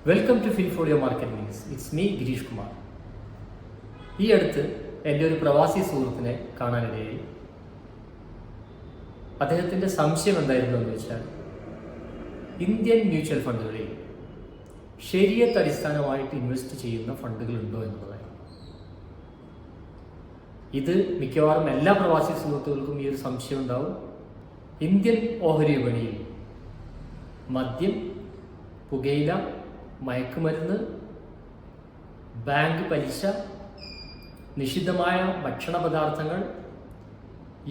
Welcome to Finfolio market news. It's me Girish Kumar. ഈ അടുത്ത് എൻ്റെ ഒരു പ്രവാസി സുഹൃത്തിനെ കാണാനിടയായി. അദ്ദേഹത്തിൻ്റെ സംശയം എന്തായിരുന്നു എന്ന് വെച്ചാൽ, ഇന്ത്യൻ മ്യൂച്വൽ ഫണ്ടുകളിൽ ശരിയത്ത് അടിസ്ഥാനമായിട്ട് ഇൻവെസ്റ്റ് ചെയ്യുന്ന ഫണ്ടുകളുണ്ടോ എന്നുള്ളതായിരുന്നു. ഇത് മിക്കവാറും എല്ലാ പ്രവാസി സുഹൃത്തുക്കൾക്കും ഈ ഒരു സംശയം ഉണ്ടാവും. ഇന്ത്യൻ ഓഹരി വിപണിയിൽ മദ്യം, പുകയില, മയക്കുമരുന്ന്, ബാങ്ക് പലിശ, നിഷിദ്ധമായ ഭക്ഷണ പദാർത്ഥങ്ങൾ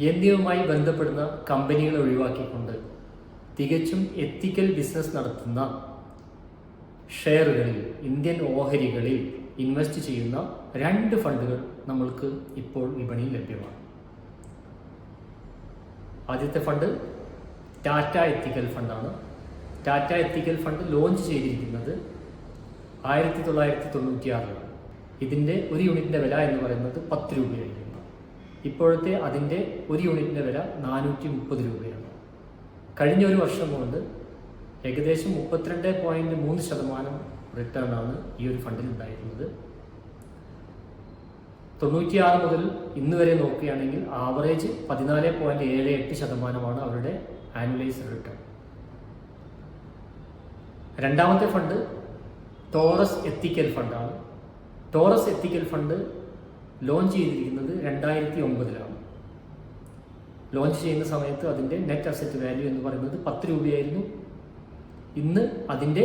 എന്നിവയുമായി ബന്ധപ്പെടുന്ന കമ്പനികളെ ഒഴിവാക്കിക്കൊണ്ട് തികച്ചും എത്തിക്കൽ ബിസിനസ് നടത്തുന്ന ഷെയറുകളിൽ, ഇന്ത്യൻ ഓഹരികളിൽ ഇൻവെസ്റ്റ് ചെയ്യുന്ന 2 ഫണ്ടുകൾ നമ്മൾക്ക് ഇപ്പോൾ വിപണിയിൽ ലഭ്യമാണ്. ആദ്യത്തെ ഫണ്ട് ടാറ്റ എത്തിക്കൽ ഫണ്ടാണ്. ടാറ്റ എത്തിക്കൽ ഫണ്ട് ലോഞ്ച് ചെയ്തിരിക്കുന്നത് 1996. ഇതിൻ്റെ ഒരു യൂണിറ്റിൻ്റെ വില എന്ന് പറയുന്നത് 10 രൂപയായിരുന്നു. ഇപ്പോഴത്തെ അതിൻ്റെ ഒരു യൂണിറ്റിൻ്റെ വില 430 രൂപയാണ്. കഴിഞ്ഞ ഒരു വർഷം കൊണ്ട് ഏകദേശം 32.3% റിട്ടേണാണ് ഈ ഒരു ഫണ്ടിൽ ഉണ്ടായിരുന്നത്. 96 മുതൽ ഇന്ന് വരെ നോക്കുകയാണെങ്കിൽ ആവറേജ് 14.78% അവരുടെ ആനുവലൈസ്ഡ് റിട്ടേൺ. രണ്ടാമത്തെ ഫണ്ട് ടോറസ് എത്തിക്കൽ ഫണ്ടാണ്. ടോറസ് എത്തിക്കൽ ഫണ്ട് ലോഞ്ച് ചെയ്തിരിക്കുന്നത് 2009. ലോഞ്ച് ചെയ്യുന്ന സമയത്ത് അതിൻ്റെ നെറ്റ് അസറ്റ് വാല്യൂ എന്ന് പറയുന്നത് 10 രൂപയായിരുന്നു. ഇന്ന് അതിൻ്റെ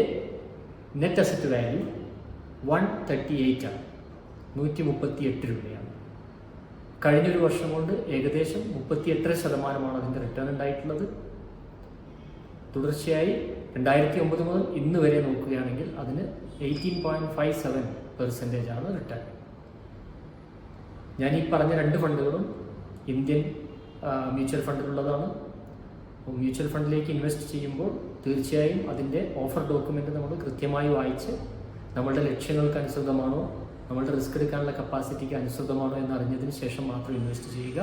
നെറ്റ് അസറ്റ് വാല്യൂ 138 ആണ്, 138 രൂപയാണ്. കഴിഞ്ഞൊരു വർഷം കൊണ്ട് ഏകദേശം 38% അതിൻ്റെ റിട്ടേൺ ഉണ്ടായിട്ടുള്ളത്. തുടർച്ചയായി 2009 മുതൽ ഇന്ന് വരെ നോക്കുകയാണെങ്കിൽ അതിന് 18.57% റിട്ടേൺ. ഞാൻ ഈ പറഞ്ഞ 2 ഫണ്ടുകളും ഇന്ത്യൻ മ്യൂച്വൽ ഫണ്ടിലുള്ളതാണ്. മ്യൂച്വൽ ഫണ്ടിലേക്ക് ഇൻവെസ്റ്റ് ചെയ്യുമ്പോൾ തീർച്ചയായും അതിൻ്റെ ഓഫർ ഡോക്യുമെൻ്റ് നമ്മൾ കൃത്യമായി വായിച്ച് നമ്മളുടെ ലക്ഷ്യങ്ങൾക്ക് അനുസൃതമാണോ, നമ്മളുടെ റിസ്ക് എടുക്കാനുള്ള കപ്പാസിറ്റിക്ക് അനുസൃതമാണോ എന്ന് അറിഞ്ഞതിന് ശേഷം മാത്രം ഇൻവെസ്റ്റ് ചെയ്യുക.